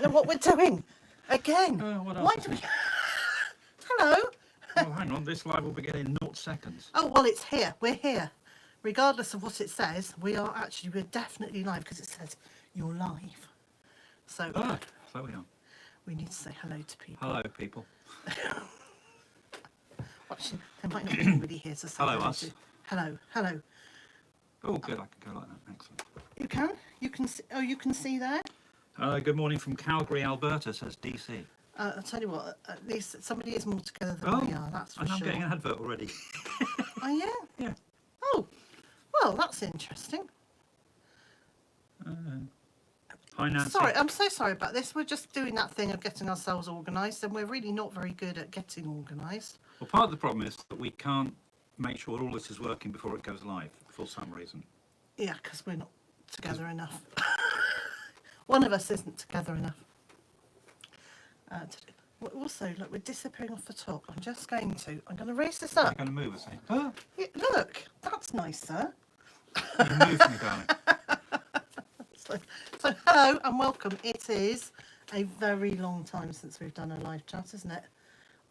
don't know what we're doing. Again. What Why else? do we... Hello. Oh, hang on. This live will begin in 0 seconds. Oh, well, it's here. We're here. Regardless of what it says, we're definitely live because it says you're live. So, so we are. We need to say hello to people. Hello, people. Actually, there might not be anybody here to say hello us. To. Hello, hello. Oh, good. I can go like that. Excellent. You can? You can see, you can see there? Good morning from Calgary, Alberta, says DC. I'll tell you what, at least somebody is more together than we are, that's for sure. I'm getting an advert already. Oh, yeah? Yeah. Oh, well, that's interesting. Hi, Nancy. Sorry, I'm so sorry about this. We're just doing that thing of getting ourselves organised, and we're really not very good at getting organised. Well, part of the problem is that we can't make sure all this is working before it goes live for some reason. Yeah, because we're not together enough. One of us isn't together enough. Also, look, we're disappearing off the top. I'm going to raise this up. You're going to move us, eh? Oh. Yeah, look, that's nicer. You moved me, darling. So hello and welcome. It is a very long time since we've done a live chat, isn't it?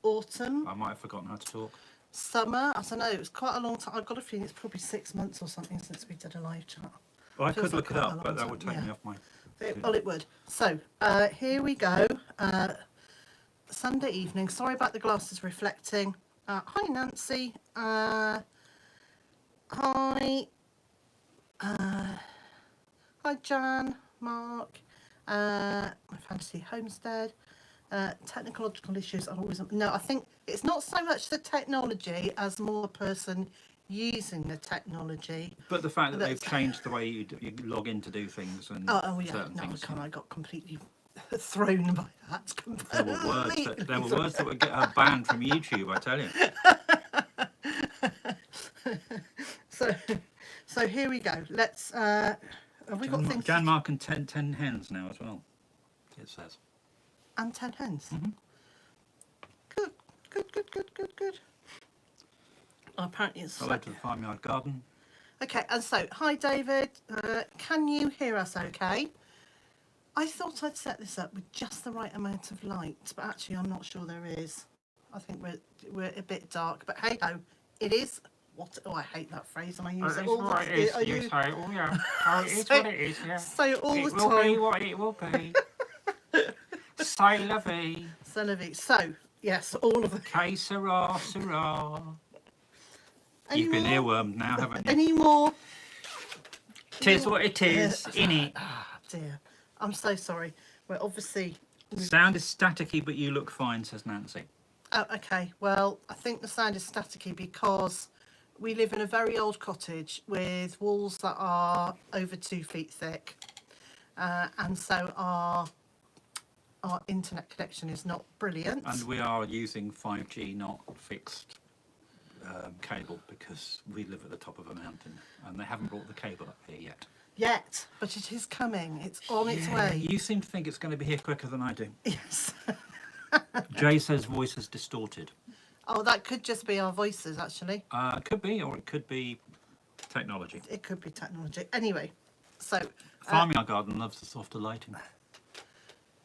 Autumn. I might have forgotten how to talk. Summer. I don't know. It was quite a long time. I've got a feeling it's probably 6 months or something since we did a live chat. Well, I could look it up, but that would take me off my... Well, it would. So here we go. Sunday evening. Sorry about the glasses reflecting. Hi, Nancy. Hi. Hi, Jan, Mark, my fantasy homestead, technological issues are always... No, I think it's not so much the technology as more the person using the technology. But the fact that they've changed the way you log in to do things and certain things. I got completely thrown by that. There were words that would get her banned from YouTube, I tell you. So here we go. Let's... have we got things... Jan, Mark and 10 hens now as well, it says. And 10 hens? Mm-hmm. Good. Oh, apparently it's... Hello to the farmyard garden. Okay, and so, hi David. Can you hear us okay? I thought I'd set this up with just the right amount of light, but actually I'm not sure there is. I think we're a bit dark, but hey ho, it is... What? Oh, I hate that phrase, and I use it all the time. It is. You say, oh yeah, oh, it is what it is. Yeah. Say it all the time. It will be what it will be. Say la vie. Say la vie. So, yes, all of the... Que sera, sera. You've been earwormed now, haven't you? Any more? Tis what it is, innit? Ah, dear. I'm so sorry. We're obviously... Sound is staticky, but you look fine, says Nancy. Oh, okay. Well, I think the sound is staticky because... we live in a very old cottage with walls that are over 2 feet thick, and so our internet connection is not brilliant. And we are using 5G, not fixed cable, because we live at the top of a mountain, and they haven't brought the cable up here yet. But it is coming. It's on its way. You seem to think it's going to be here quicker than I do. Yes. Jay says voice is distorted. Oh, that could just be our voices, actually. It could be, or it could be technology. It could be technology. Anyway, so... Farmyard garden loves the softer lighting.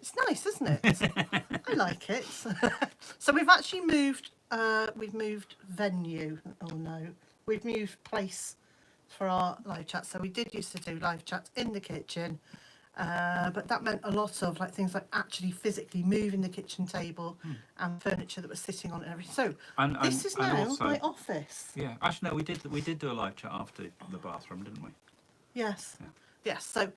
It's nice, isn't it? I like it. So we've actually moved... we've moved venue. Oh, no. We've moved place for our live chat. So we did used to do live chats in the kitchen. But that meant a lot of things like actually physically moving the kitchen table and furniture that was sitting on it and everything. So this is now also, my office. Yeah, actually no, we did do a live chat after the bathroom, didn't we? Yes. Yeah. Yes. So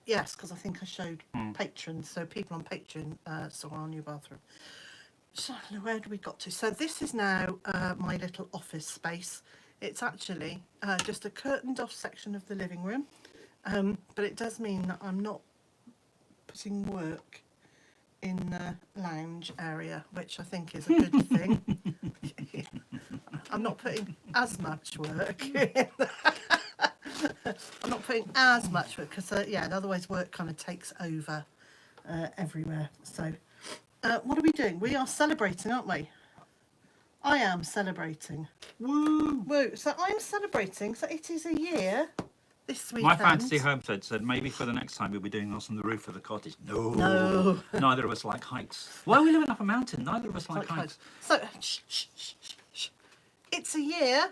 yes, because I think I showed patrons, so people on Patreon saw our new bathroom. So where do we got to? So this is now my little office space. It's actually just a curtained off section of the living room. But it does mean that I'm not putting work in the lounge area, which I think is a good thing. I'm not putting as much work in. I'm not putting as much work because, otherwise work kind of takes over everywhere. So what are we doing? We are celebrating, aren't we? I am celebrating. Woo! Woo! So I'm celebrating. So it is a year... this My weekend. fantasy homestead said maybe for the next time we'll be doing this on the roof of the cottage. No. Neither of us like heights. Why are we living up a mountain? Neither of us like heights. So, it's a year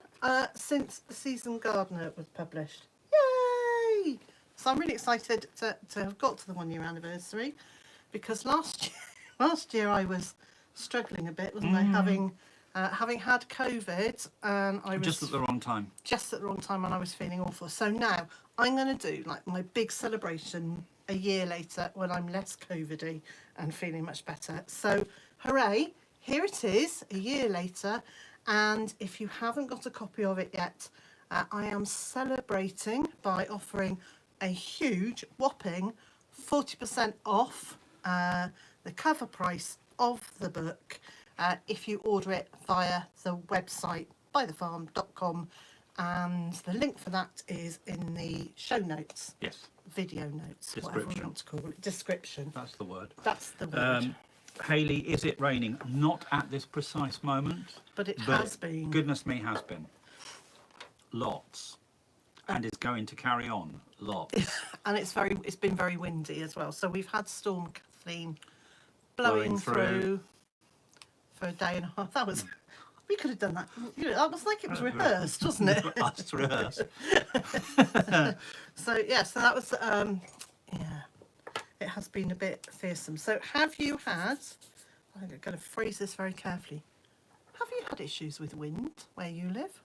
since The Seasoned Gardener was published. Yay! So I'm really excited to have got to the 1 year anniversary, because last year I was struggling a bit, wasn't I? Having had COVID, and I was Just at the wrong time. Just at the wrong time, and I was feeling awful. So now I'm going to do like my big celebration a year later when I'm less COVID-y and feeling much better. So hooray! Here it is, a year later. And if you haven't got a copy of it yet, I am celebrating by offering a huge, whopping 40% off the cover price of the book if you order it via the website bytherfarm.com, and the link for that is in the show notes. Yes. Video notes, whatever we want to call it. Description. That's the word. That's the word. Hayley, is it raining? Not at this precise moment. But it has been. Goodness me, has been. Lots. And it's going to carry on. Lots. And it's been very windy as well. So we've had Storm Kathleen blowing through for a day and a half. We could have done that. That was like it was rehearsed, wasn't it? That's rehearsed. So that was it has been a bit fearsome. So have you had, I'm going to phrase this very carefully, have you had issues with wind where you live?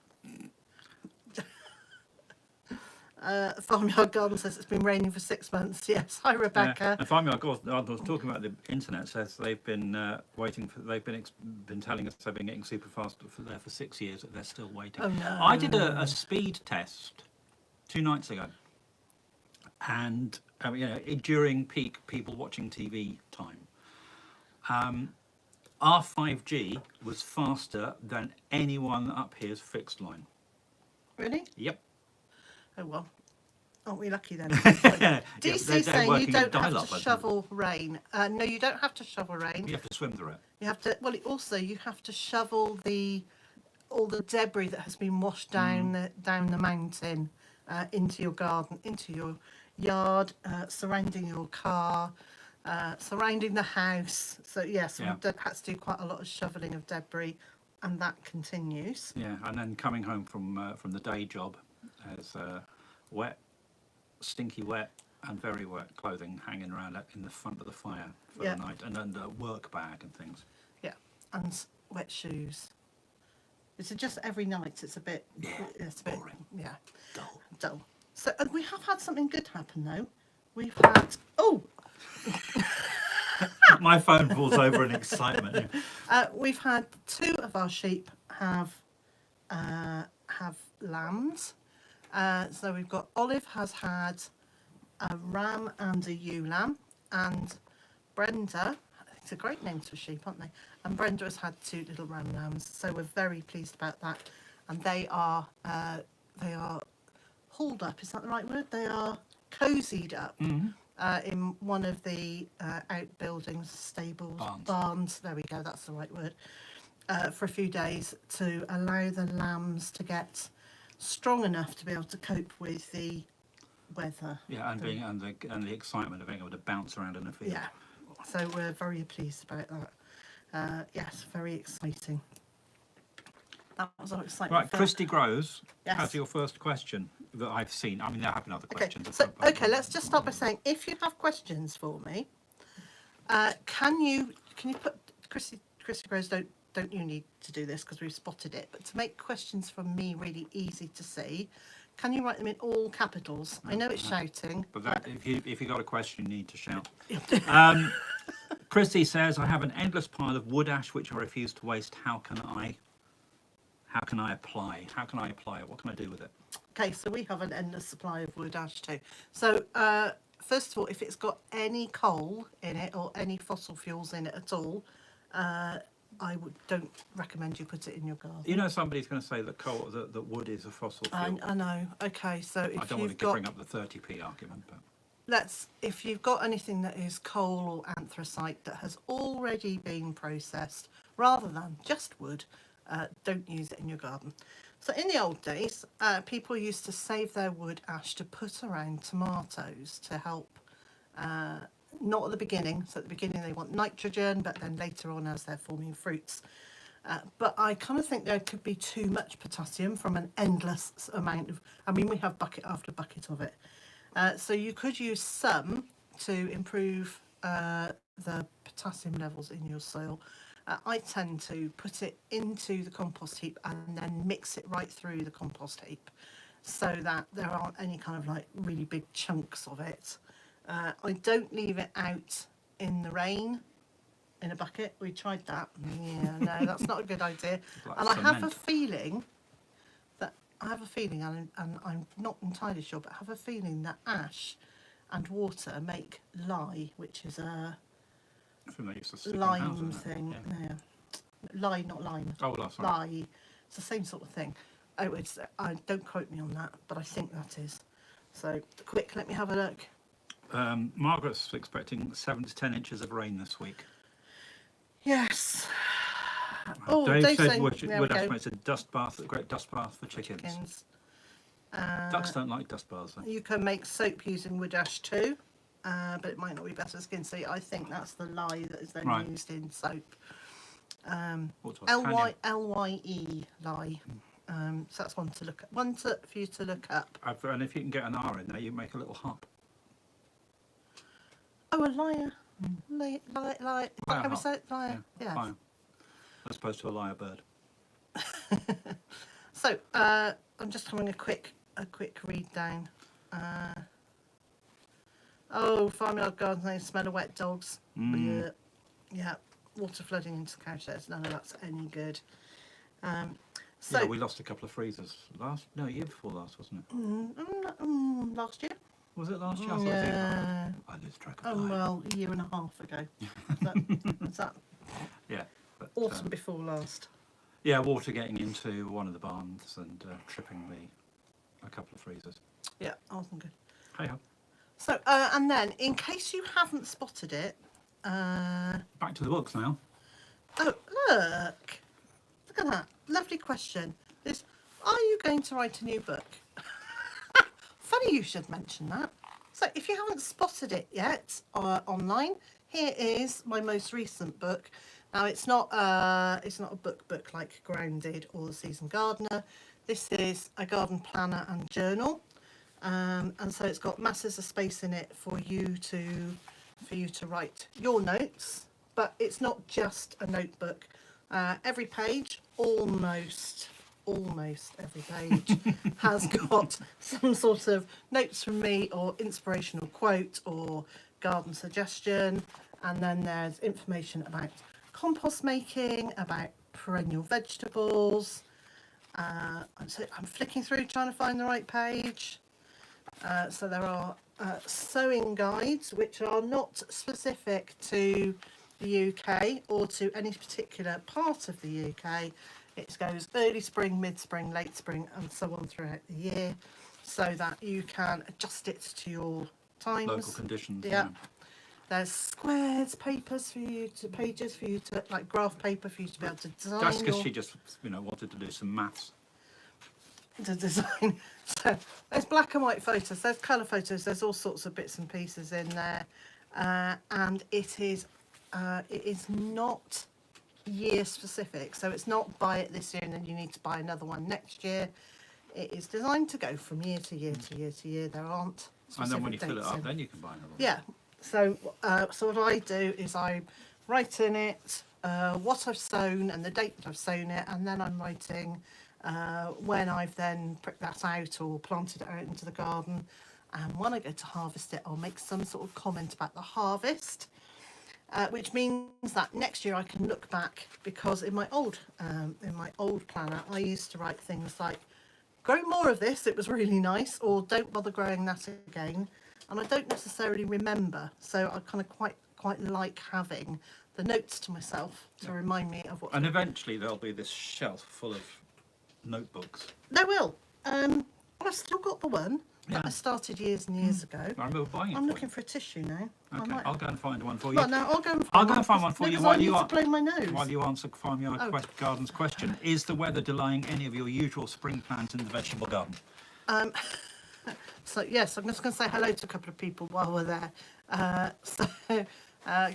Farmyard Garden says it's been raining for 6 months. Yes. Hi, Rebecca. Yeah. And Farmyard Garden, I was talking about the internet, says they've been been telling us they've been getting super fast for 6 years, that they're still waiting. Oh, no. I did a speed test 2 nights ago, and during peak people watching TV time, our 5G was faster than anyone up here's fixed line. Really? Yep. Oh, well. Aren't we lucky then? Yeah, DC they're saying you working don't at dial-up, have to I think. shovel rain. No, you don't have to shovel rain. You have to swim through it. You have to. Well, also you have to shovel all the debris that has been washed down the mountain into your garden, into your yard, surrounding your car, surrounding the house. So yes, we've had to do quite a lot of shoveling of debris, and that continues. Yeah, and then coming home from the day job as wet, stinky wet and very wet clothing hanging around in the front of the fire for the night, and then the work bag and things. Yeah, and wet shoes. It's just every night. It's a bit. Yeah, it's a bit boring. Yeah, Dull. So, and we have had something good happen though. We've had My phone falls over in excitement. we've had 2 of our sheep have lambs. So we've got Olive has had a ram and a ewe lamb, and Brenda, it's a great name for sheep, aren't they? And Brenda has had 2 little ram lambs. So we're very pleased about that. And they are hauled up. Is that the right word? They are cozied up. In one of the outbuildings, stables, barns. There we go, that's the right word. For a few days to allow the lambs to get strong enough to be able to cope with the weather. Yeah, and the excitement of being able to bounce around in a field. Yeah, so we're very pleased about that. Yes, very exciting. That was our excitement. Right, Christy Grows Yes. has your first question that I've seen. I mean, there have been other questions. So, let's just start by saying, if you have questions for me, can you put Christy Grows? Don't you need to do this because we've spotted it? But to make questions from me really easy to see, can you write them in all capitals? I know it's shouting. But if you got a question, you need to shout. Christy says, I have an endless pile of wood ash which I refuse to waste. How can I apply? How can I apply it? What can I do with it? Okay, so we have an endless supply of wood ash too. So first of all, if it's got any coal in it or any fossil fuels in it at all, don't recommend you put it in your garden. You know, somebody's going to say that that wood is a fossil fuel. I know. Okay, so if I don't want to bring up the 30p argument, but if you've got anything that is coal or anthracite that has already been processed, rather than just wood, don't use it in your garden. So in the old days, people used to save their wood ash to put around tomatoes to help, not at the beginning. So at the beginning they want nitrogen, but then later on as they're forming fruits. But I kind of think there could be too much potassium from an endless amount of, I mean, we have bucket after bucket of it. So you could use some to improve the potassium levels in your soil. I tend to put it into the compost heap and then mix it right through the compost heap so that there aren't any kind of like really big chunks of it. I don't leave it out in the rain in a bucket. We tried that. Yeah, no, that's not a good idea. Like and I have a cement. feeling, and I'm not entirely sure, but I have a feeling that ash and water make lye, which is a I think they used to stick in houses, lime isn't it? thing. Yeah. No, lye, not lime. Oh, well, sorry. Lye. It's the same sort of thing. Oh, it's. I don't quote me on that, but I think that is. So quick, let me have a look. Margaret's expecting 7 to 10 inches of rain this week. Yes. Oh, Dave said saying, wood there we go. estimates a dust bath, a great dust bath for chickens. Chickens. Ducks don't like dust baths, though. You can make soap using wood ash too, but it might not be better skin. So I think that's the lye that is then Right. used in soap. What's what, LYE lye. So that's one to look at. For you to look up. And if you can get an R in there, you make a little hop. Oh, a liar. Lie. Is that how we Liar say it? Liar. Yeah. Fire. As opposed to a lyre bird. So I'm just having a quick read down. Farmyard gardens, they smell of wet dogs. Mm. Yeah, water flooding into cowsheds. None of that's any good. Yeah, we lost a couple of freezers year before last, wasn't it? Last year. Was it last year? I thought Yeah. I lose track of Oh time. well, a year and a half ago. Was that Yeah. But, autumn before last? yeah, water getting into one of the barns and tripping a couple of freezers. Yeah, awesome good. Hey ho. So and then, in case you haven't spotted it, Back to the books now. oh look at that lovely question. Are you going to write a new book? Funny you should mention that. So if you haven't spotted it yet online, here is my most recent book. Now it's not a book like Grounded or The Seasoned Gardener. This is a garden planner and journal, and so it's got masses of space in it for you to write your notes. But it's not just a notebook. Every page, almost every page, has got some sort of notes from me or inspirational quote or garden suggestion, and then there's information about compost making, about perennial vegetables. So I'm flicking through trying to find the right page. So there are sewing guides which are not specific to the UK or to any particular part of the UK. It goes early spring, mid-spring, late spring and so on throughout the year, so that you can adjust it to your times. Local conditions. Yeah. There's squares, pages for you to, like graph paper for you to be able to design. That's because she just, wanted to do some maths. To design. So there's black and white photos, there's colour photos, there's all sorts of bits and pieces in there, and it is not year specific, so it's not buy it this year and then you need to buy another one next year. It is designed to go from year to year to year to year. There aren't specific And then when you fill it dates up, in. then you can buy another one. Yeah. So what I do is I write in it what I've sown and the date that I've sown it, and then I'm writing when I've then pricked that out or planted it out into the garden, and when I go to harvest it, I'll make some sort of comment about the harvest, which means that next year I can look back, because in my old planner I used to write things like, grow more of this, it was really nice, or don't bother growing that again, and I don't necessarily remember, so I kind of quite like having the notes to myself to remind me of what. And eventually there'll be this shelf full of notebooks. There will. I've still got the one Yeah. that I started years and years ago. I remember buying it. I'm for looking for a tissue now. I you. Okay, might- I'll go and find one for you. Well, no, I'll go and find I'll go and find one for you because while I need you to are. blow my nose. While you answer Farmyard Oh. Garden's question, is the weather delaying any of your usual spring plans in the vegetable garden? So yes, I'm just going to say hello to a couple of people while we're there.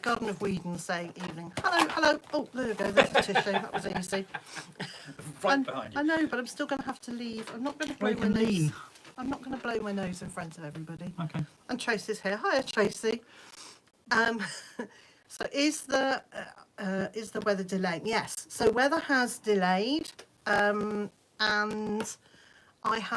Garden of Whedon saying evening. Hello, hello. Oh, there we go. There's the tissue. That was easy. Right behind you. I know, but I'm still going to have to leave. I'm not going to blow Well, you my can nose. lean. I'm not going to blow my nose in front of everybody. Okay. And Tracy's here. Hiya, Tracy. So is the weather delaying? Yes. So weather has delayed, and I've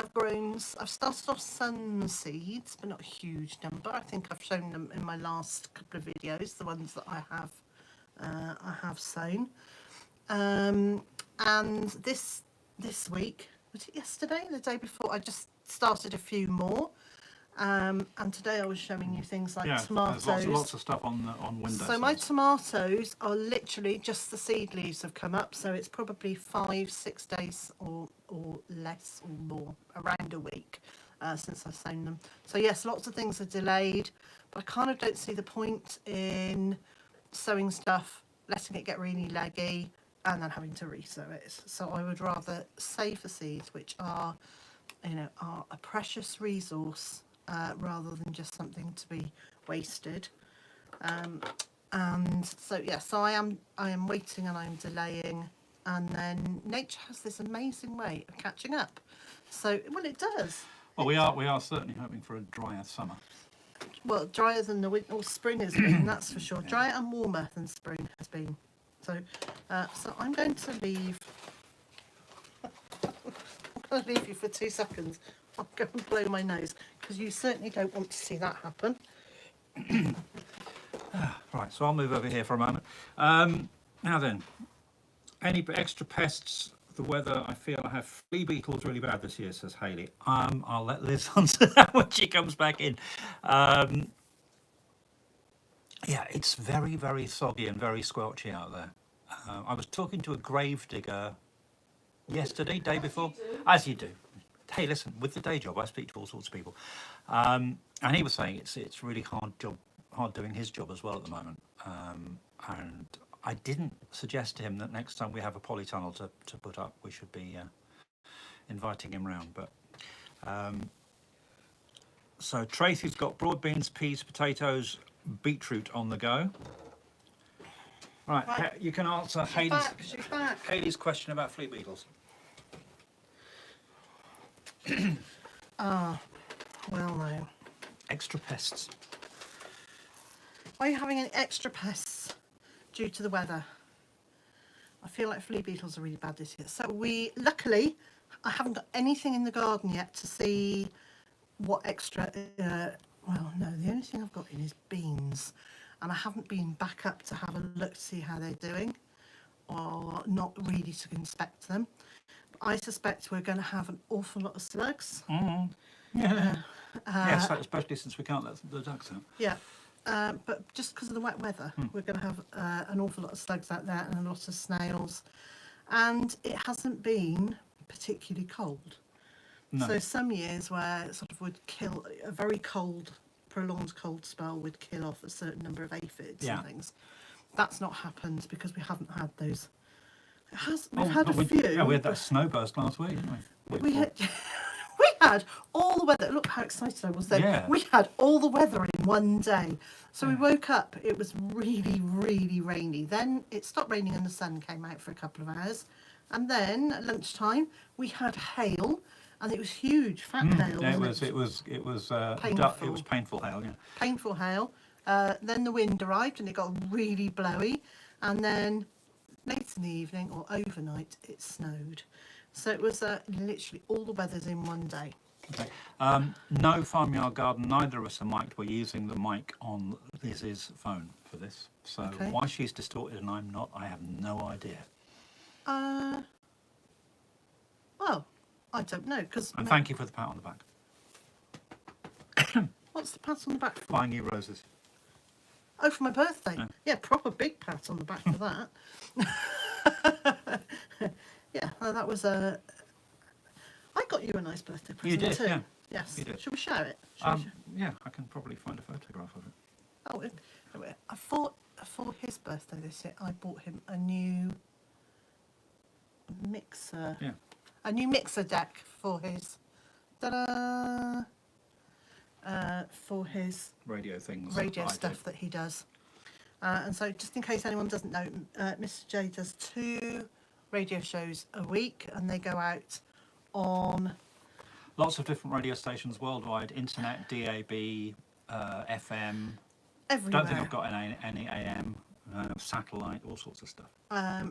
started off sun seeds, but not a huge number. I think I've shown them in my last couple of videos, the ones that I have sown. And this week, was it yesterday, the day before, I just started a few more. And today I was showing you things like tomatoes. There's lots of stuff on windows. So my tomatoes are literally just the seed leaves have come up, so it's probably 5-6 days or less or more, around a week since I've sown them. So yes, lots of things are delayed, but I kind of don't see the point in sowing stuff, letting it get really leggy, and then having to re-sow it. So I would rather save the seeds, which are a precious resource, rather than just something to be wasted. And so so I am waiting and I'm delaying, and then nature has this amazing way of catching up. So well, it does. Well, we are certainly hoping for a drier summer. Well, drier than the winter or spring has been, that's for sure. Drier and warmer than spring has been. So so I'm going to leave. I'm going to leave you for 2 seconds. I'll go and blow my nose, because you certainly don't want to see that happen. Right, so I'll move over here for a moment. Now then, any extra pests? The weather, I feel I have flea beetles really bad this year, says Hayley. I'll let Liz answer that when she comes back in. Yeah, it's very, very soggy and very squelchy out there. I was talking to a grave digger yesterday, day before, as you do. Hey, listen, with the day job, I speak to all sorts of people, and he was saying it's really hard doing his job as well at the moment. And I didn't suggest to him that next time we have a polytunnel to put up, we should be inviting him round. But so Tracy's got broad beans, peas, potatoes, beetroot on the go. Right. You can answer She's back. Hayley's question about flea beetles. Well no. Extra pests. Are you having any extra pests due to the weather? I feel like flea beetles are really bad this year. So luckily, I haven't got anything in the garden yet to see what extra, well no, the only thing I've got in is beans. And I haven't been back up to have a look to see how they're doing, or not really to inspect them. I suspect we're going to have an awful lot of slugs. Mm. Yeah. Yes, especially since we can't let the ducks out. Yeah, but just because of the wet weather, we're going to have an awful lot of slugs out there and a lot of snails. And it hasn't been particularly cold. No. So some years where it sort of would kill, a very cold, prolonged cold spell would kill off a certain number of aphids and things. That's not happened because we haven't had those. We've had a few. Yeah, we had that snowburst last week, didn't we? We had all the weather. Look how excited I was then. Yeah. We had all the weather in one day. So we woke up, it was really, really rainy. Then it stopped raining and the sun came out for a couple of hours. And then at lunchtime, we had hail, and it was huge, fat hail. Yeah, wasn't it was Painful. it was painful hail, yeah. Painful hail. Then the wind arrived and it got really blowy. And then late in the evening or overnight, it snowed. So it was literally all the weathers in one day. Okay. No farmyard garden, neither of us are mic'd. We're using the mic on Liz's phone for this. So why she's distorted and I'm not, I have no idea. Well, I don't know. And thank you for the pat on the back. What's the pat on the back for? Buying you roses. Oh, for my birthday? Yeah, proper big pat on the back for that. Yeah, that was I got you a nice birthday present You did, too. Yes. You did. Should we share it? Shall we share? Yeah, I can probably find a photograph of it. For his birthday this year, I bought him a new mixer. Yeah. A new mixer deck for his. For his Radio things. radio that I stuff do. that he does. And so, just in case anyone doesn't know, Mr. J does 2 radio shows a week, and they go out on Lots of different radio stations worldwide, internet, DAB, FM. everywhere. Don't think I've got any AM, satellite, all sorts of stuff. I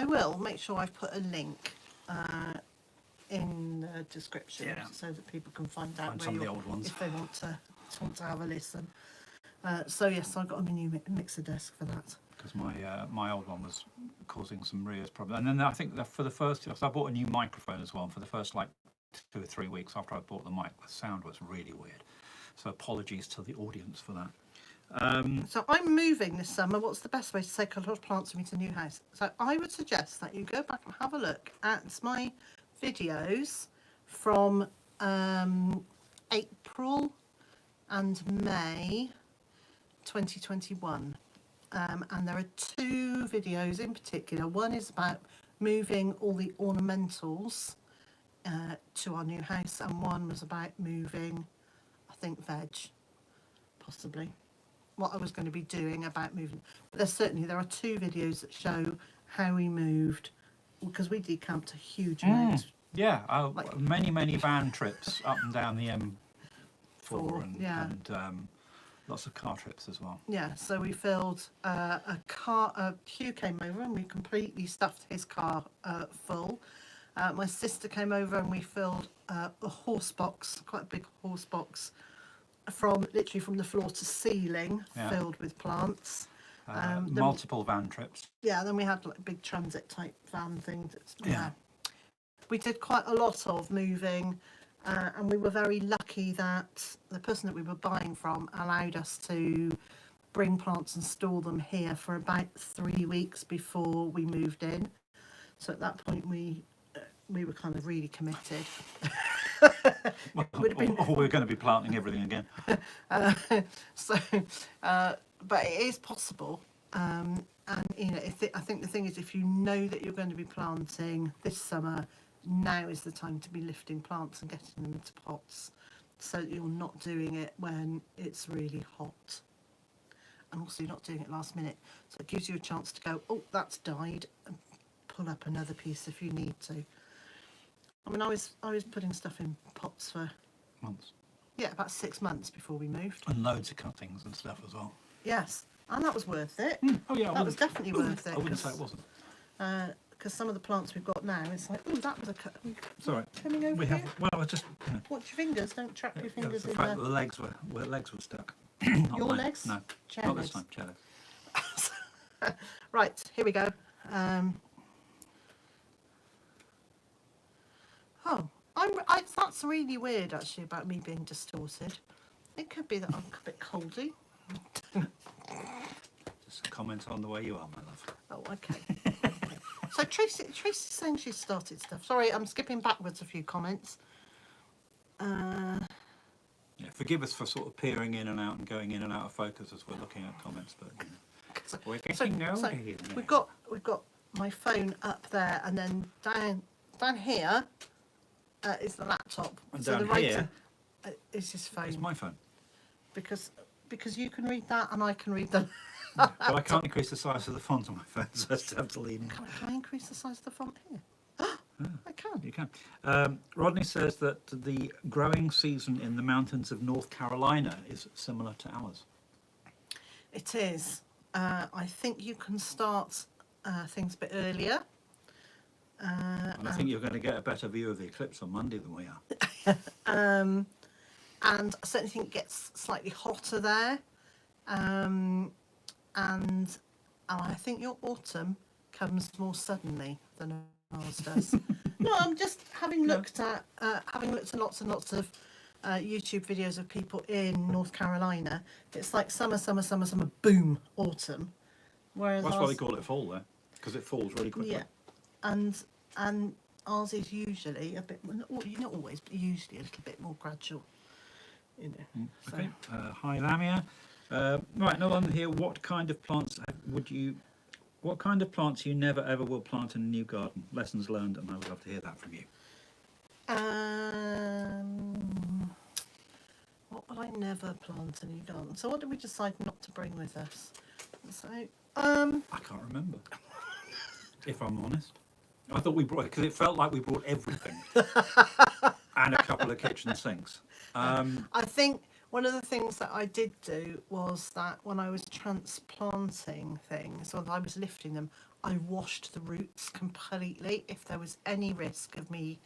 will make sure I've put a link in the description so that people can find out Find where some of the you're- old ones. if they want to have a listen. So yes, I got a new mixer desk for that. Because my old one was causing some serious problems. And then I think that for the first, so I bought a new microphone as well. And for the first like 2 or 3 weeks after I bought the mic, the sound was really weird. So apologies to the audience for that. So I'm moving this summer. What's the best way to take a lot of plants with me to a new house? So I would suggest that you go back and have a look at my videos from April and May 2021. And there are 2 videos in particular. One is about moving all the ornamentals to our new house, and one was about moving, I think, veg, possibly. What I was going to be doing about moving. But there are 2 videos that show how we moved, because we decamped a huge amount. Yeah, Like- many van trips up and down the M4 and lots of car trips as well. Yeah, so we filled Hugh came over and we completely stuffed his car full. My sister came over and we filled a horse box, quite a big horse box, literally from the floor to ceiling, filled with plants. Multiple van trips. Yeah, then we had like a big transit type van thing. We did quite a lot of moving, and we were very lucky that the person that we were buying from allowed us to bring plants and store them here for about 3 weeks before we moved in. So at that point we were kind of really committed. Or we're going to be planting everything again. But it is possible. And you know, I think the thing is, if you know that you're going to be planting this summer, now is the time to be lifting plants and getting them into pots, so that you're not doing it when it's really hot. And also you're not doing it last minute. So it gives you a chance to go, oh, that's died, and pull up another piece if you need to. I mean, I was putting stuff in pots for Months. Yeah, about 6 months before we moved. And loads of cuttings and stuff as well. Yes, and that was worth it. Oh yeah, That was definitely worth it. I wouldn't say it wasn't. Because some of the plants we've got now, it's like, oh, that was a cut. Sorry. Coming over We here. have. Well, I was just. Watch your fingers. Don't trap your fingers the in fact that there. the legs were stuck. Not Your mine. legs? No, Chair not legs. this time. Chair legs. Right, here we go. That's really weird, actually, about me being distorted. It could be that I'm a bit coldy. Just a comment on the way you are, my love. Oh, okay. So Tracy's saying she started stuff. Sorry, I'm skipping backwards a few comments. Yeah, forgive us for sort of peering in and out and going in and out of focus as we're looking at comments, but we're getting older here. We've got my phone up there, and then down here is the laptop. And so down the here is his phone. It's my phone. Because you can read that and I can read them. But I can't increase the size of the font on my phone, so I just have to lean in. Can I increase the size of the font here? I can. You can. Rodney says that the growing season in the mountains of North Carolina is similar to ours. It is. I think you can start things a bit earlier. And I think you're going to get a better view of the eclipse on Monday than we are. And I certainly think it gets slightly hotter there. And I think your autumn comes more suddenly than ours does. No, I'm just having looked at lots and lots of YouTube videos of people in North Carolina. It's like summer, boom, autumn. Whereas That's why they call it fall there, because it falls really quickly. yeah, and ours is usually a bit, not always, but usually a little bit more gradual. You know. So. Okay. Hi, Lamia. Right, another one here. What kind of plants What kind of plants you never ever will plant in a new garden? Lessons learned, and I would love to hear that from you. What will I never plant in a new garden? So what did we decide not to bring with us? So I can't remember. If I'm honest, I thought we brought it because it felt like we brought everything and a couple of kitchen sinks. I think one of the things that I did do was that when I was transplanting things, or I was lifting them, I washed the roots completely if there was any risk of me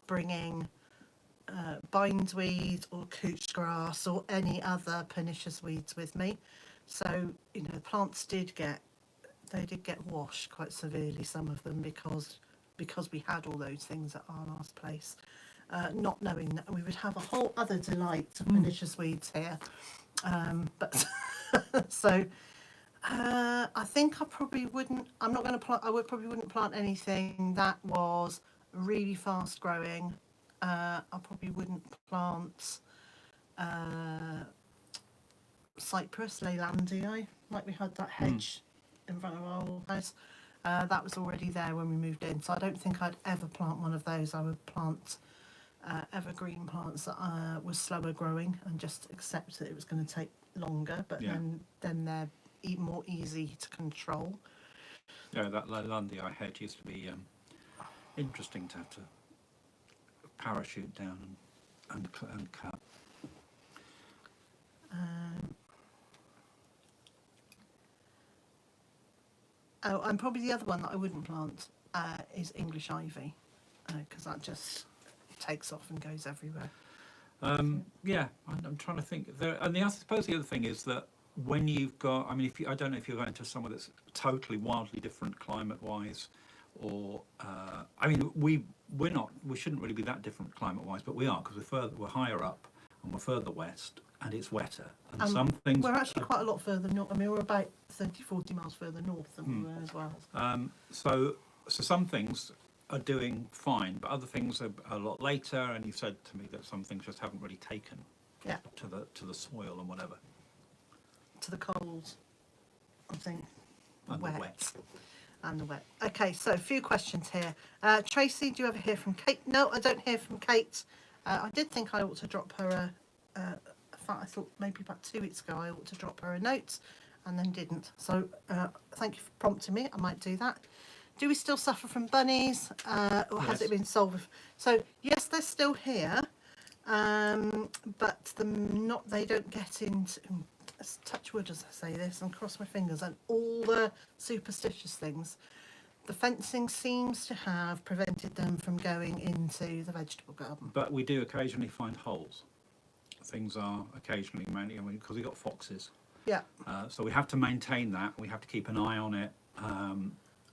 bringing bindweed or couch grass or any other pernicious weeds with me. So, you know, the plants did get washed quite severely, some of them, because we had all those things at our last place. Not knowing that we would have a whole other delight of pernicious weeds here. But so I think I probably wouldn't, I'm not going to plant, probably wouldn't plant anything that was really fast growing. I probably wouldn't plant cypress, Leylandii, like we had that hedge in front of our old house. That was already there when we moved in, so I don't think I'd ever plant one of those. I would plant evergreen plants that were slower growing and just accept that it was going to take longer, but then they're more easy to control. Yeah, that Leylandii hedge used to be interesting to have to parachute down and cut. And probably the other one that I wouldn't plant is English ivy, because that just takes off and goes everywhere. Yeah, I'm trying to think. I suppose the other thing is that when you've got, I mean, I don't know if you're going to somewhere that's totally wildly different climate-wise, or I mean, we shouldn't really be that different climate-wise, but we are, because we're higher up and we're further west, and it's wetter. And some things we're actually quite a lot further north. I mean, we're about 30-40 miles further north than we were as well. So some things are doing fine, but other things are a lot later. And you've said to me that some things just haven't really taken to the soil and whatever. To the cold, I think. And the wet. And the wet. Okay, so a few questions here. Tracy, do you ever hear from Kate? No, I don't hear from Kate. I did think I ought to drop her I thought maybe about 2 weeks ago I ought to drop her a note, and then didn't. So thank you for prompting me. I might do that. Do we still suffer from bunnies, or has it been solved? So yes, they're still here, but they don't get into. Touch wood as I say this and cross my fingers, and all the superstitious things. The fencing seems to have prevented them from going into the vegetable garden. But we do occasionally find holes. Things are occasionally, mainly, I mean, because we've got foxes. Yeah. So we have to maintain that. We have to keep an eye on it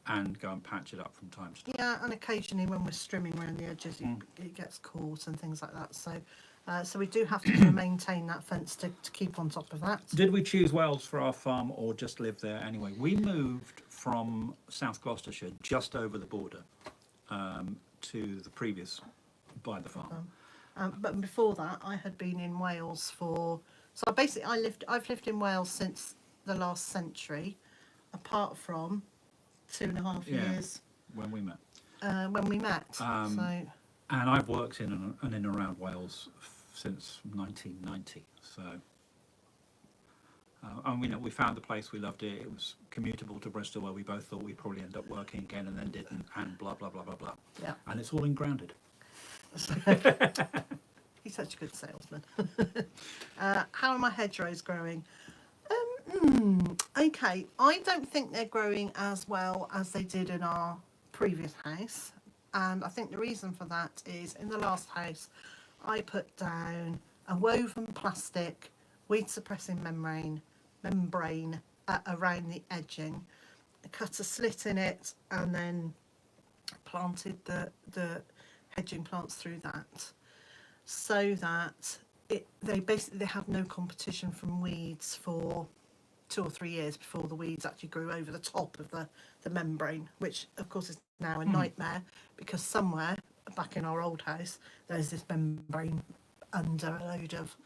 and go and patch it up from time to time. Yeah, and occasionally when we're strimming around the edges, it gets caught and things like that. So we do have to maintain that fence to keep on top of that. Did we choose Wales for our farm or just live there anyway? We moved from South Gloucestershire, just over the border, to the previous Byther Farm. But before that, I had been in Wales for. So I've lived in Wales since the last century, apart from 2.5 years when we met. So. And I've worked in and around Wales since 1990. So, and we found the place, we loved it. It was commutable to Bristol, where we both thought we'd probably end up working again, and then didn't, and blah blah blah blah blah. Yeah. And it's all ingrounded. He's such a good salesman. How are my hedgerows growing? Okay, I don't think they're growing as well as they did in our previous house, and I think the reason for that is in the last house I put down a woven plastic weed suppressing membrane around the edging. I cut a slit in it and then planted the hedging plants through that, so that they have no competition from weeds for 2 or 3 years before the weeds actually grew over the top of the membrane, which of course is now a nightmare, because somewhere back in our old house there's this membrane under a load of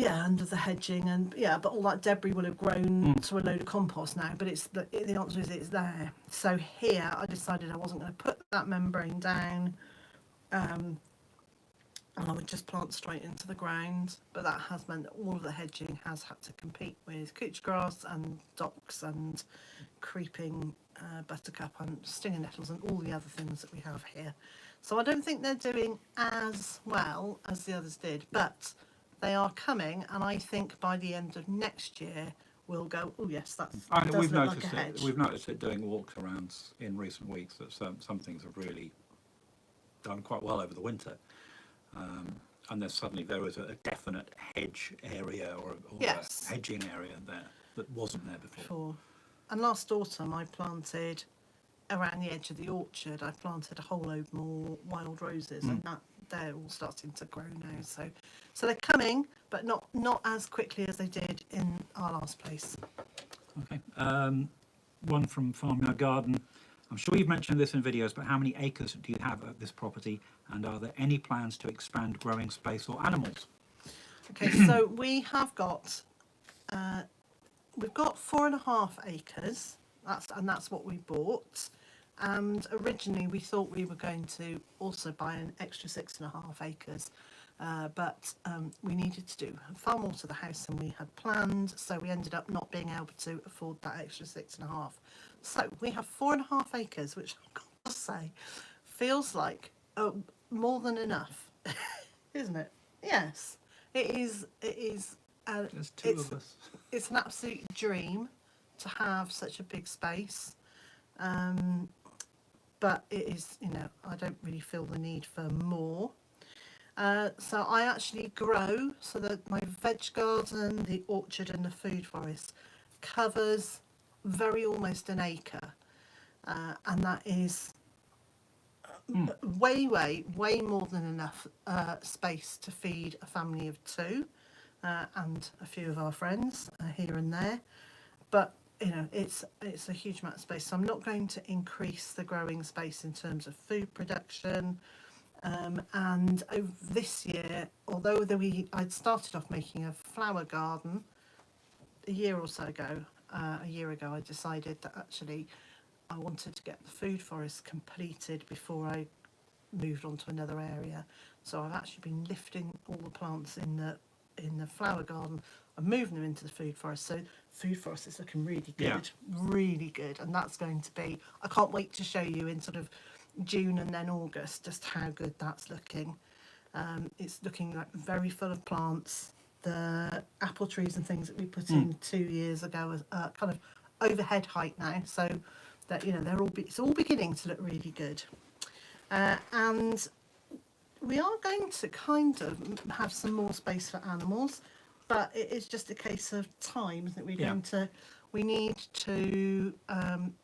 under the hedging, and but all that debris will have grown to a load of compost now, but it's the answer is it's there. So here I decided I wasn't going to put that membrane down, and I would just plant straight into the ground, but that has meant that all of the hedging has had to compete with couch grass and docks and creeping buttercup and stinging nettles and all the other things that we have here. So I don't think they're doing as well as the others did, but they are coming, and I think by the end of next year we'll go, oh yes, that does we've look noticed like a hedge. we've noticed it doing walks arounds in recent weeks, that some things have really done quite well over the winter. And there was a definite hedge area or Yes. a hedging area there that wasn't there before. And last autumn I planted around the edge of the orchard, I planted a whole load more wild roses, and they're all starting to grow now. So they're coming, but not as quickly as they did in our last place. Okay. One from Farmyard Garden. I'm sure you've mentioned this in videos, but how many acres do you have at this property, and are there any plans to expand growing space or animals? Okay, so we have got we've got 4.5 acres. That's what we bought. And originally we thought we were going to also buy an extra 6.5 acres, but we needed to do far more to the house than we had planned, so we ended up not being able to afford that extra 6.5. So we have 4.5 acres, which I've got to say feels like more than enough, isn't it? Yes, it is. It is. There's two of us. It's an absolute dream to have such a big space. But it is, I don't really feel the need for more. So I actually grow, so that my veg garden, the orchard and the food forest covers almost an acre. And that is way more than enough space to feed a family of 2 and a few of our friends here and there. But it's a huge amount of space, so I'm not going to increase the growing space in terms of food production. And over this year, although I'd started off making a flower garden a year or so ago, I decided that actually I wanted to get the food forest completed before I moved on to another area. So I've actually been lifting all the plants in the flower garden and moving them into the food forest. So food forest is looking really good, really good. And that's going to be, I can't wait to show you in sort of June and then August just how good that's looking. It's looking like very full of plants. The apple trees and things that we put in 2 years ago are kind of overhead height now, so that it's all beginning to look really good. And we are going to kind of have some more space for animals, but it is just a case of time, isn't it? We need to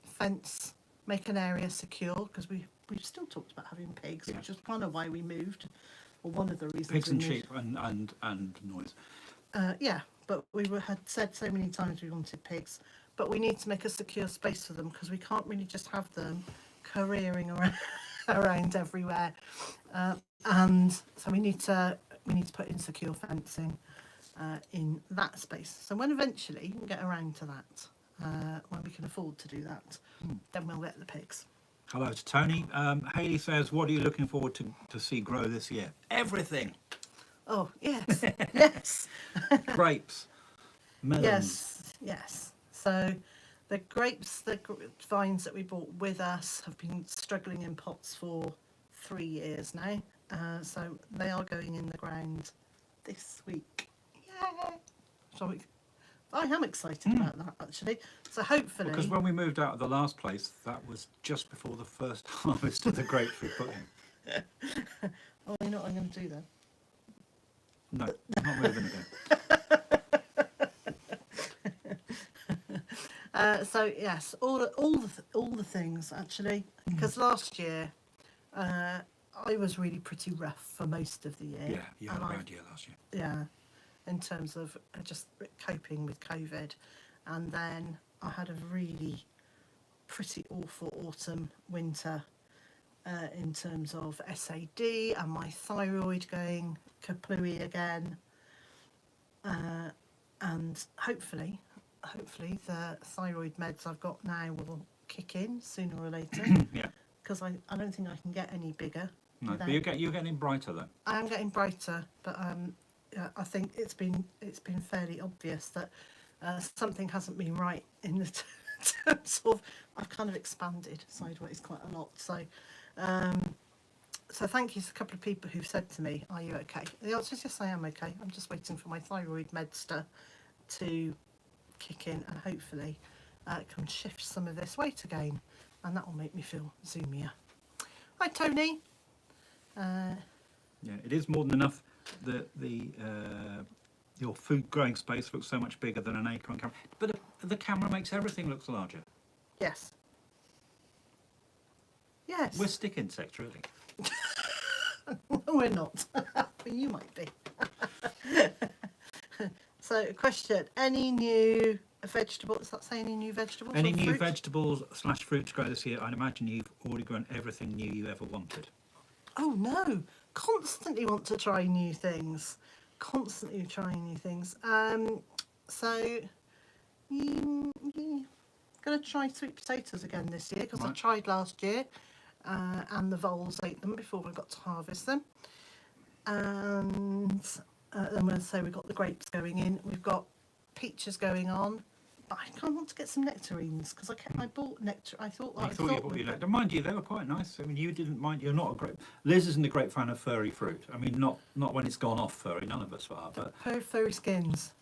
fence, make an area secure, because we've still talked about having pigs, which is kind of why we moved, or one of the reasons. Pigs and sheep and noise. But had said so many times we wanted pigs, but we need to make a secure space for them, because we can't really just have them careering around everywhere. And so we need to put in secure fencing in that space. So when eventually we get around to that, when we can afford to do that, then we'll get the pigs. Hello to Tony. Hayley says, what are you looking forward to see grow this year? Everything. Oh, yes. Yes. Grapes. Melons. Yes. So the grapes, the vines that we bought with us have been struggling in pots for 3 years now. So they are going in the ground this week. Yay! So I am excited about that, actually. So hopefully... Because when we moved out of the last place, that was just before the first harvest of the grapes we put in. Oh, you know what I'm going to do then? No, not moving again. So yes, all the things, actually, because last year I was really pretty rough for most of the year. Yeah, you had a bad year last year. Yeah, in terms of just coping with COVID. And then I had a really pretty awful autumn, winter, in terms of SAD and my thyroid going kaplooey again. And hopefully the thyroid meds I've got now will kick in sooner or later. Yeah. Because I don't think I can get any bigger. No, but you're getting brighter though. I am getting brighter, but yeah, I think it's been fairly obvious that something hasn't been right in the terms of I've kind of expanded sideways quite a lot. So so thank you to a couple of people who've said to me, "Are you okay?" The answer is yes, I am okay. I'm just waiting for my thyroid meds to kick in, and hopefully can shift some of this weight again, and that will make me feel zoomier. Hi, Tony. Yeah, it is more than enough. Your food growing space looks so much bigger than an acre on camera, but the camera makes everything look larger. Yes. Yes. We're stick insects, really. No, we're not. But you might be. So, question: any new vegetables? Does that say any new vegetables? Any or new fruit? vegetables / fruit to grow this year? I'd imagine you've already grown everything new you ever wanted. Oh no! Constantly want to try new things. Constantly trying new things. So, going to try sweet potatoes again this year because I Right. tried last year, and the voles ate them before I got to harvest them. And then we'll say we've got the grapes going in. We've got peaches going on. But I kind of want to get some nectarines because I bought nectar. I thought You liked them. Mind you, they were quite nice. I mean, you didn't mind. You're not a great. Liz isn't a great fan of furry fruit. I mean, not when it's gone off furry. None of us are. But furry skins.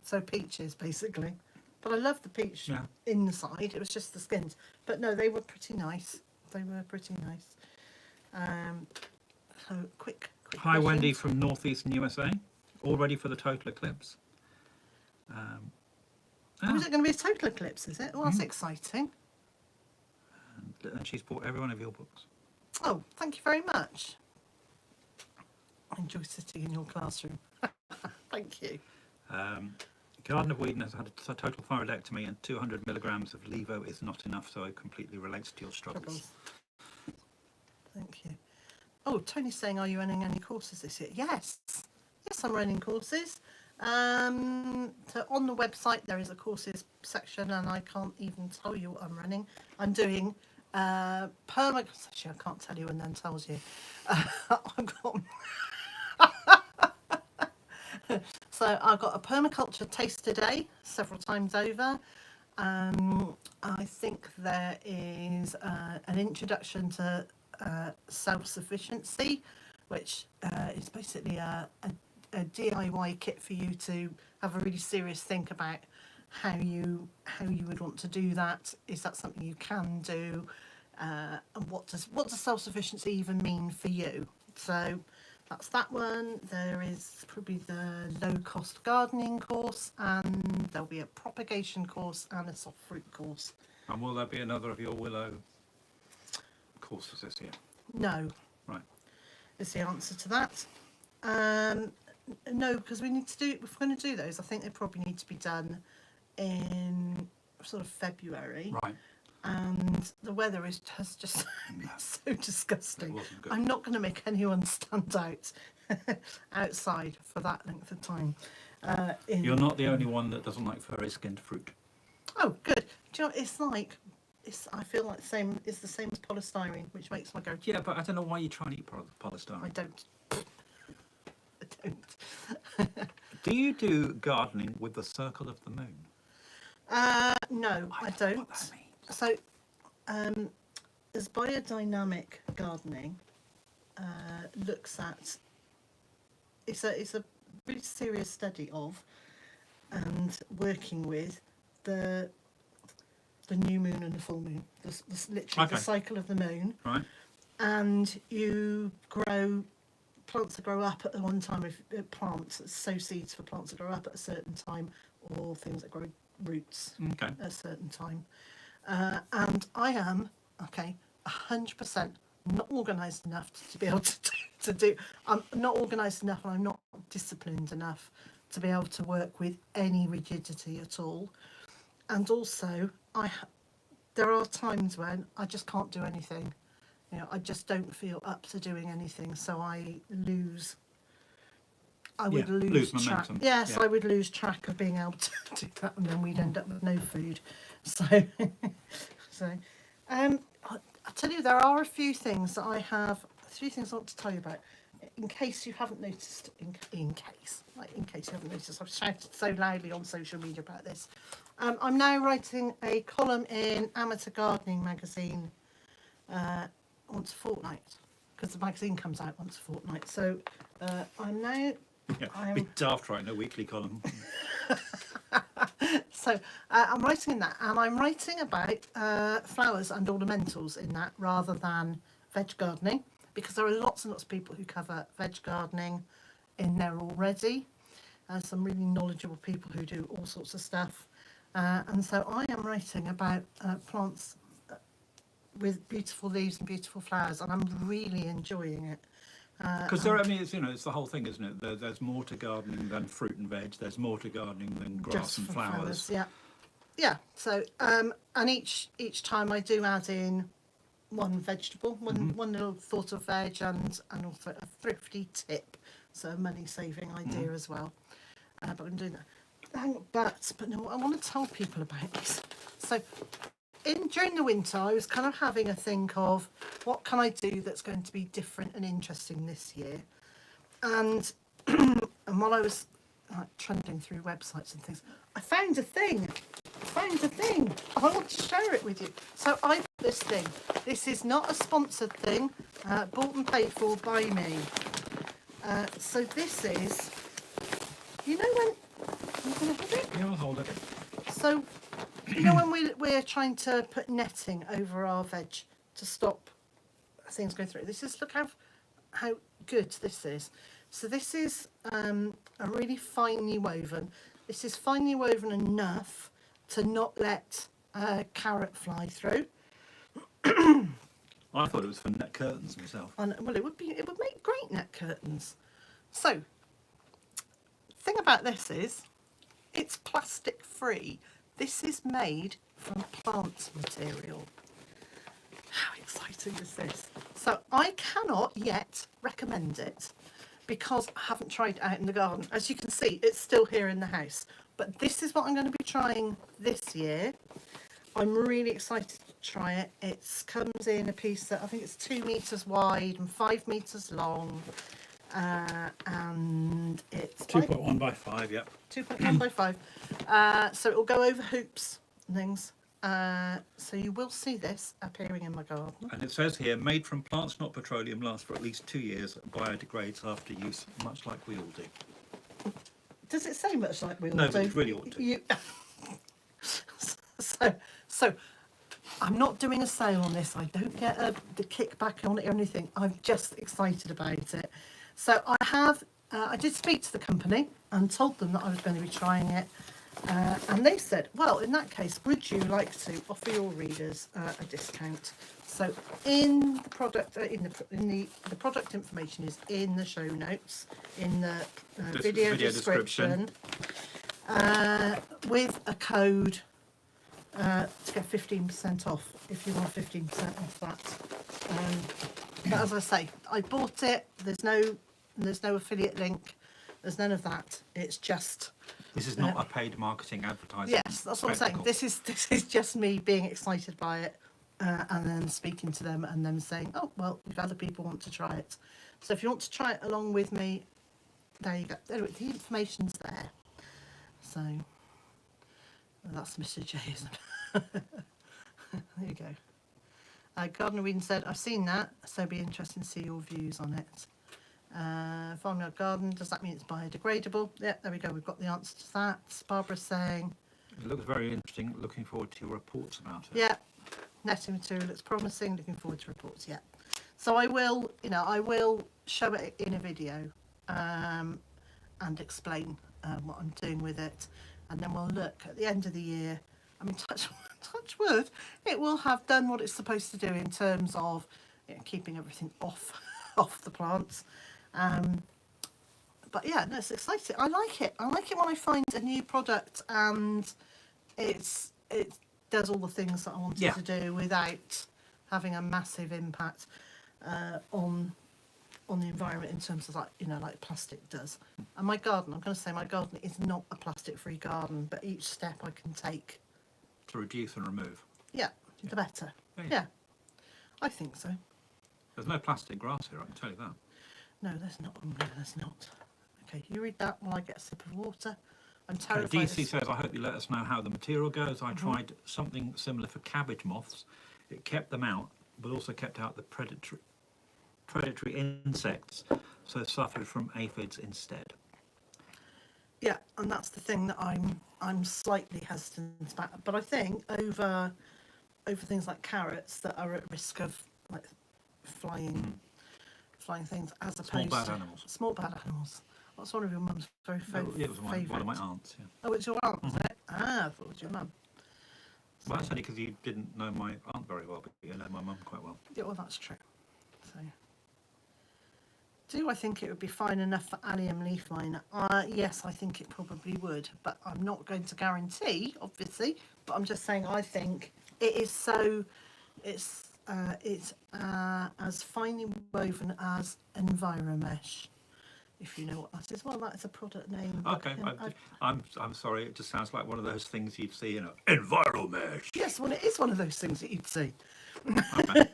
So peaches basically. But I love the peach inside. It was just the skins. But no, they were pretty nice. They were pretty nice. So quick. Hi, questions. Wendy from northeastern USA. All ready for the total eclipse. Oh, is it going to be a total eclipse, is it? Well, that's exciting. And she's bought every one of your books. Oh, thank you very much. I enjoy sitting in your classroom. Thank you. Garden of Whedon has had a total thyroidectomy and 200 milligrams of levo is not enough, so it completely relates to your struggles. Thank you. Oh, Tony's saying, are you running any courses this year? Yes. Yes, I'm running courses. So on the website there is a courses section and I can't even tell you what I'm running. I'm doing permaculture. Actually, I can't tell you and then tells you. I've got so I've got a permaculture taster day several times over. I think there is an introduction to self-sufficiency, which is basically a DIY kit for you to have a really serious think about how you would want to do that. Is that something you can do? And what does self-sufficiency even mean for you? So that's that one. There is probably the low-cost gardening course, and there'll be a propagation course and a soft fruit course. And will there be another of your willow courses this year? No. Right. Is the answer to that. No, because we need to do, if we're going to do those, I think they probably need to be done in sort of February. Right. And the weather has just been so disgusting. It wasn't good. I'm not going to make anyone stand out outside for that length of time. You're not the only one that doesn't like furry skinned fruit. Oh, good. Do you know, I feel like it's the same as polystyrene, which makes my go. Yeah, but I don't know why you try and eat polystyrene. I don't. I don't. Do you do gardening with the circle of the moon? No, I What don't. that means. So, as biodynamic gardening looks at, it's a really serious study of and working with the new moon and the full moon, literally the cycle of the moon. Right. And you grow plants that grow up at one time, sow seeds for plants that grow up at a certain time, or things that grow roots at a certain time. And I am 100% not organised enough to be able to do. I'm not organised enough, and I'm not disciplined enough to be able to work with any rigidity at all. And also, there are times when I just can't do anything. You know, I just don't feel up to doing anything, so I would lose track. Momentum. Yes, Yeah. I would lose track of being able to do that, and then we'd end up with no food. So, I tell you, there are a few things that I want to tell you about. In case you haven't noticed, in case you haven't noticed, I've shouted so loudly on social media about this. I'm now writing a column in Amateur Gardening magazine once a fortnight, because the magazine comes out once a fortnight. So I'm now... Yeah, be daft writing a weekly column. So I'm writing in that, and I'm writing about flowers and ornamentals in that rather than veg gardening, because there are lots and lots of people who cover veg gardening in there already. Some really knowledgeable people who do all sorts of stuff. And so I am writing about plants with beautiful leaves and beautiful flowers, and I'm really enjoying it. Because it's the whole thing, isn't it? There's more to gardening than fruit and veg. There's more to gardening than grass and for flowers. Yeah. So and each time I do add in one vegetable, one little thought of veg, and also a thrifty tip, so a money saving idea as well. But I'm doing that. But no, I want to tell people about this. So during the winter, I was kind of having a think of what can I do that's going to be different and interesting this year. And while I was trending through websites and things, I found a thing. I want to share it with you. So I bought this thing. This is not a sponsored thing, bought and paid for by me. So this is, you know when, I'm going to hold it? Yeah, I'll hold it. So, you know when we're trying to put netting over our veg to stop things going through? Look how good this is. So this is a really finely woven. This is finely woven enough to not let carrot fly through. I thought it was for net curtains myself. Well, it would make great net curtains. So, thing about this is, it's plastic free. This is made from plant material. How exciting is this? So I cannot yet recommend it because I haven't tried it out in the garden. As you can see, it's still here in the house. But this is what I'm going to be trying this year. I'm really excited to try it. It comes in a piece that I think it's 2 meters wide and 5 meters long. And it's 2.1 by 5, yep. 2.1 by 5. So it will go over hoops and things. So you will see this appearing in my garden. And it says here, made from plants, not petroleum, lasts for at least 2 years, biodegrades after use, much like we all do. Does it say much like we all do? No, but it really ought to. So I'm not doing a sale on this. I don't get the kickback on it or anything. I'm just excited about it. So I did speak to the company and told them that I was going to be trying it. And they said, well, in that case, would you like to offer your readers a discount? So in the product, the product information is in the show notes, in the video description, with a code to get 15% off if you want 15% off that. But as I say, I bought it. There's no affiliate link. There's none of that. It's just. This is not a paid marketing advertising. Yes, that's what I'm saying. This is just me being excited by it, and then speaking to them and them saying, oh well, if other people want to try it. So if you want to try it along with me, there you go. Anyway, the information's there. So that's Mr. J, isn't it? There you go. Gardener Whedon said, I've seen that, so be interested to see your views on it. Farmyard garden, does that mean it's biodegradable? Yep, there we go, we've got the answer to that. Barbara's saying, it looks very interesting, looking forward to your reports about it. Yeah, netting material looks promising, looking forward to reports. Yeah, so I will show it in a video and explain what I'm doing with it, and then we'll look at the end of the year. I mean, touch wood, it will have done what it's supposed to do in terms of keeping everything off the plants. But yeah, no, it's exciting. I like it. I like it when I find a new product and it does all the things that I wanted Yeah. to do without having a massive impact on the environment in terms of like plastic does. And my garden, I'm going to say my garden is not a plastic-free garden, but each step I can take To reduce and remove. the better. Yeah. Yeah, I think so. There's no plastic grass here, I can tell you that. No, there's not. Oh, no, there's not. Okay, you read that while I get a sip of water. I'm Okay, terrified. DC says, I hope you let us know how the material goes. I tried something similar for cabbage moths. It kept them out, but also kept out the predatory insects, so suffered from aphids instead. Yeah, and that's the thing that I'm slightly hesitant about. But I think over things like carrots that are at risk of like flying things, as opposed Small bad to animals. small bad animals. That's one of your mum's very favourite. It was one of my aunts, yeah. Oh, it's your aunt, was it? Ah, I thought it was your mum. Well, that's only because you didn't know my aunt very well, but you know my mum quite well. Yeah, well, that's true. So, do I think it would be fine enough for allium leaf miner? Yes, I think it probably would, but I'm not going to guarantee, obviously. But I'm just saying, I think it is so. It's as finely woven as Enviromesh, if you know what that is. Well, that is a product name. but, Okay, I'm I'm sorry, it just sounds like one of those things you'd see in an Enviromesh. yes, well, it is one of those things that you'd see. Okay.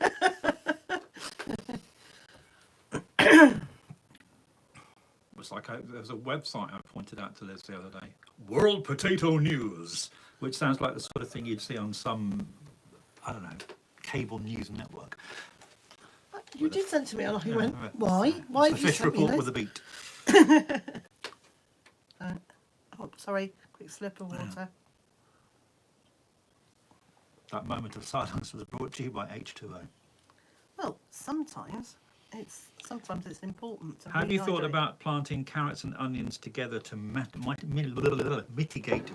It's like there's a website I pointed out to Liz the other day, World Potato News, which sounds like the sort of thing you'd see on some, I don't know, cable news network. You did send to me, and I went, Yeah, why? Why It's did a you fish send me report this? with a beat. Oh, sorry, quick slip of water. That moment of silence was brought to you by H2O. Well, sometimes it's important to Have you thought rehydrate. about planting carrots and onions together to mitigate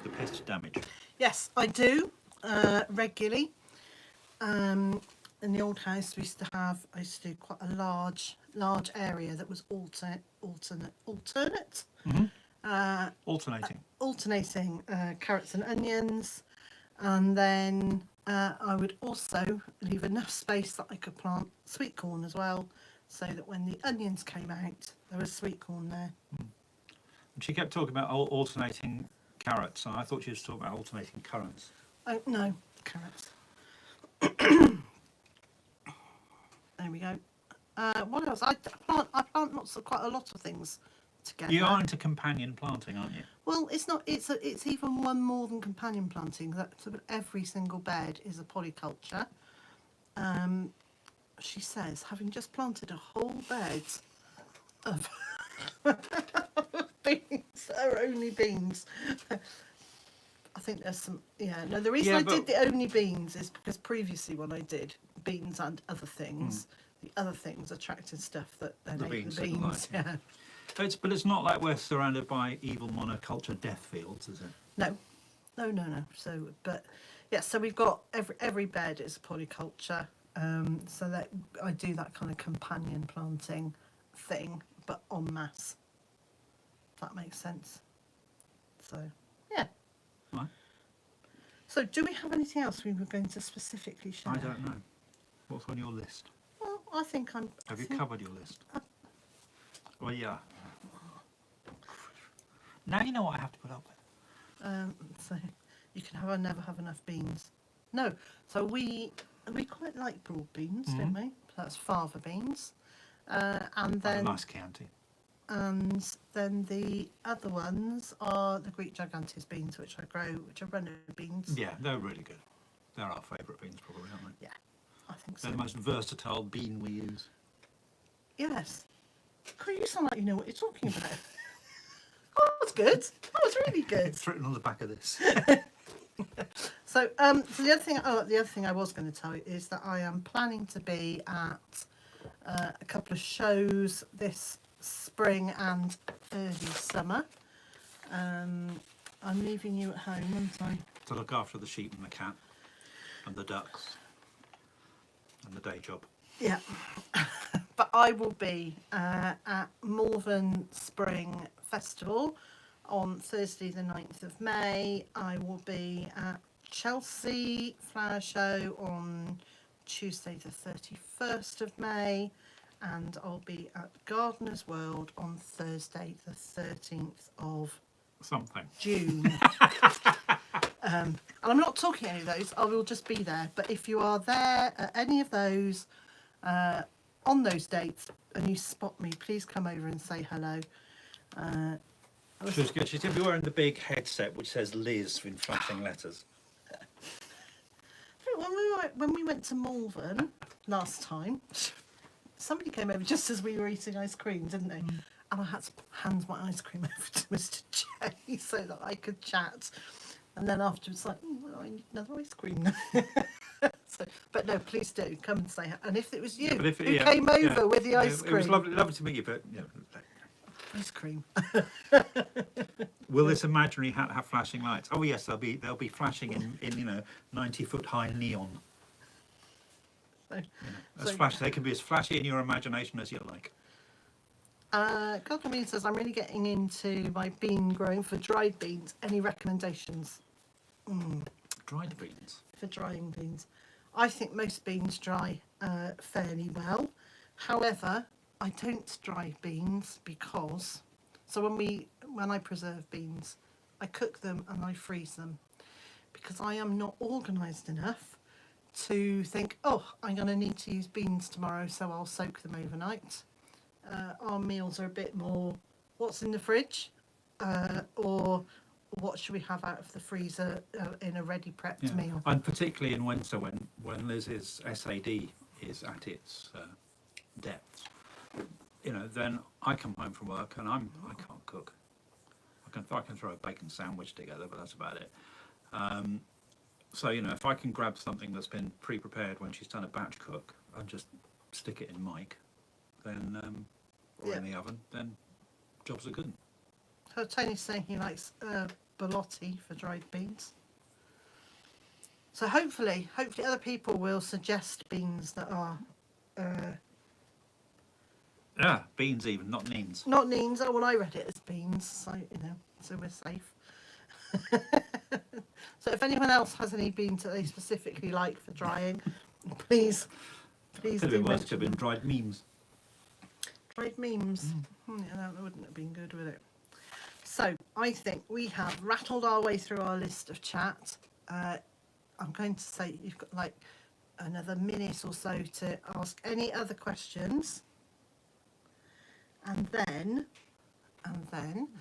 the pest damage? Yes, I do regularly. In the old house, I used to do quite a large area that was alternating carrots and onions, and then I would also leave enough space that I could plant sweet corn as well, so that when the onions came out, there was sweet corn there. And she kept talking about alternating carrots, and I thought she was talking about alternating currants. Oh no, carrots. There we go. What else? I plant quite a lot of things together. You are into companion planting, aren't you? Well, it's not. It's even one more than companion planting. That sort of every single bed is a polyculture. She says, having just planted a whole bed of beans, or only beans. I think there's some. Yeah. No, the reason I did the only beans is because previously when I did beans and other things, the other things attracted stuff that then The ate beans the didn't beans. like. Yeah. But it's not like we're surrounded by evil monoculture death fields, is it? No. So, but yeah, so we've got every bed is a polyculture. So that I do that kind of companion planting thing, but en masse. If that makes sense. So, yeah. Right. So, do we have anything else we were going to specifically share? I don't know. What's on your list? Well, I think Have you covered your list? Well, yeah. Now you know what I have to put up with. So you can never have enough beans. No, so we quite like broad beans, don't we? That's fava beans, and then A nice Chianti. and then the other ones are the Greek gigantes beans, which I grow, which are runner beans. Yeah, they're really good. They're our favourite beans, probably, aren't they? Yeah, I think so. They're the most versatile bean we use. Yes. God, you sound like you know what you're talking about. Oh, that was good. That was really good. It's written on the back of this. So, so the other thing I was going to tell you is that I am planning to be at a couple of shows this spring and early summer. I'm leaving you at home, aren't I? To look after the sheep and the cat and the ducks and the day job. Yeah. But but I will be at Malvern Spring Festival on Thursday the 9th of May. I will be at Chelsea Flower Show on Tuesday the 31st of May, and I'll be at Gardener's World on Thursday the 13th of Something. June. And I'm not talking any of those, I will just be there. But if you are there at any of those, on those dates, and you spot me, please come over and say hello. She's good. She's going to be wearing the big headset which says Liz in flashing letters. When we went to Malvern last time, somebody came over just as we were eating ice cream, didn't they? And I had to hand my ice cream over to Mr. J so that I could chat. And then afterwards, like, well, I need another ice cream now. So, but no, please do come and say. And if it was you who came over with the ice cream, it was lovely to meet you. But ice cream. Will this imaginary hat have flashing lights? Oh yes, they'll be flashing in 90-foot high neon. They can be as flashy in your imagination as you like. Godwin says, I'm really getting into my bean growing for dried beans. Any recommendations? Dried beans? For drying beans. I think most beans dry fairly well. However, I don't dry beans because... So when I preserve beans, I cook them and I freeze them. Because I am not organised enough to think, oh, I'm going to need to use beans tomorrow, so I'll soak them overnight. Our meals are a bit more what's in the fridge, or what should we have out of the freezer in a ready prepped meal. And particularly in winter when Liz's SAD is at its depth, then I come home from work and I can't cook. I can throw a bacon sandwich together, but that's about it. So if I can grab something that's been pre-prepared when she's done a batch cook and just stick it in Mike, then or in the oven, then jobs are good. So Tony's saying he likes ballotti for dried beans. So hopefully other people will suggest beans that are beans even, not neens. Not neens. Oh well, I read it as beans, so so we're safe. So if anyone else has any beans that they specifically like for drying, please Could have been worse. Could have been dried memes. Dried memes. That wouldn't have been good, would it? So I think we have rattled our way through our list of chat. I'm going to say you've got like another minute or so to ask any other questions. And then...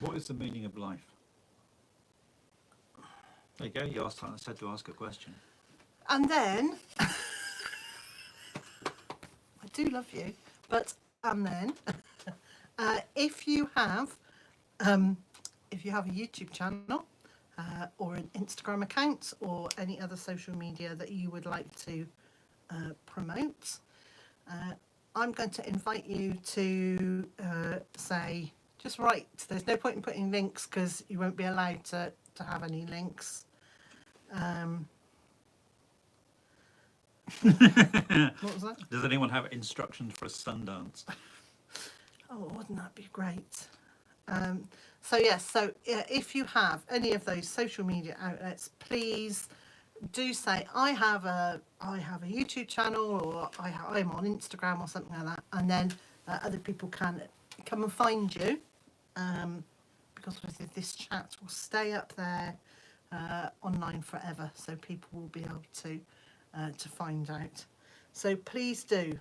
What is the meaning of life? There you go, you asked, I said to ask a question. And then... I do love you, but... And then, if you have a YouTube channel or an Instagram account or any other social media that you would like to promote, I'm going to invite you to say, just write. There's no point in putting links because you won't be allowed to have any links. What was that? Does anyone have instructions for a sun dance? Oh, wouldn't that be great? So if you have any of those social media outlets, please do say I have a YouTube channel, or I'm on Instagram or something like that, and then other people can come and find you, because obviously this chat will stay up there online forever, so people will be able to find out. So please do.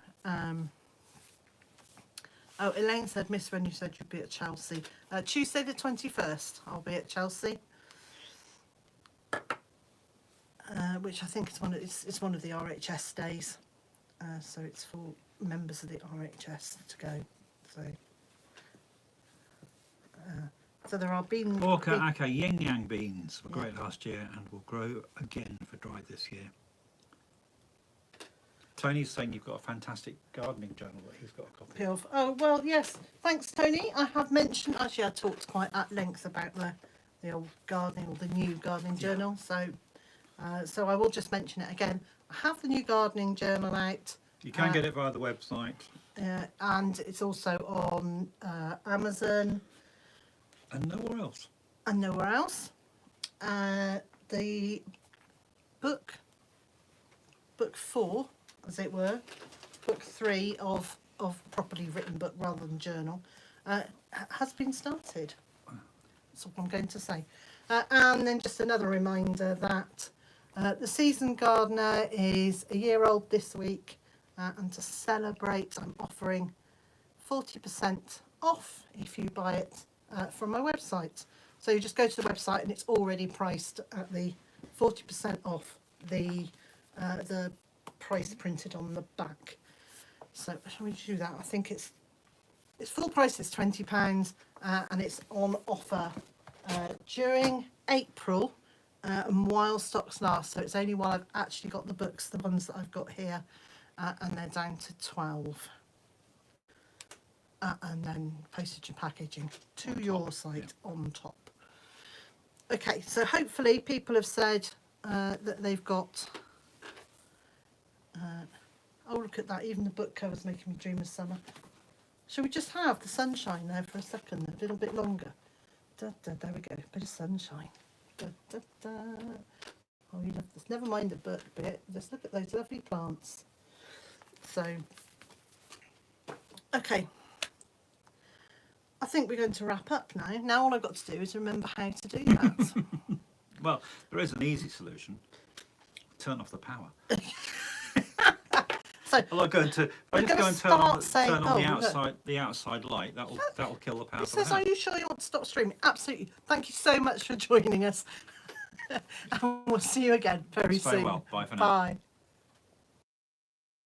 Elaine said, miss when you said you'd be at Chelsea. Tuesday the 21st, I'll be at Chelsea. Which I think is one of the RHS days. So it's for members of the RHS to go. So there are beans. Orca Aka Yin Yang beans were great last year and will grow again for dry this year. Tony's saying you've got a fantastic gardening journal that he's got a copy of. Oh, well, yes. Thanks, Tony. I have mentioned, actually I talked quite at length about the old gardening, or the new gardening journal. So so I will just mention it again. I have the new gardening journal out. You can get it via the website. and it's also on Amazon And nowhere else. and nowhere else. The book 4, as it were, book 3 of properly written book rather than journal, has been started. That's all I'm going to say. And then just another reminder that the Seasoned Gardener is a year old this week, and to celebrate, I'm offering 40% off if you buy it from my website. So you just go to the website and it's already priced at the 40% off the price printed on the back. So shall we do that? I think it's full price is £20, and it's on offer during April and while stocks last. So it's only while I've actually got the books, the ones that I've got here, and they're down to 12. And then postage and packaging to your site on top. Okay, so hopefully people have said that they've got. Oh, look at that! Even the book cover's making me dream of summer. Shall we just have the sunshine there for a second, a little bit longer? There we go, bit of sunshine. Oh, you love this. Never mind the book bit. Just look at those lovely plants. So, okay. I think we're going to wrap up now. Now all I've got to do is remember how to do that. Well, there is an easy solution. Turn off the power. So Well, I'm going to. If I just go and turn on the outside light. That'll kill the power. it For the says, "Are house. you sure you want to stop streaming?" Absolutely. Thank you so much for joining us, and we'll see you again very Very soon. well. Bye for now. Bye.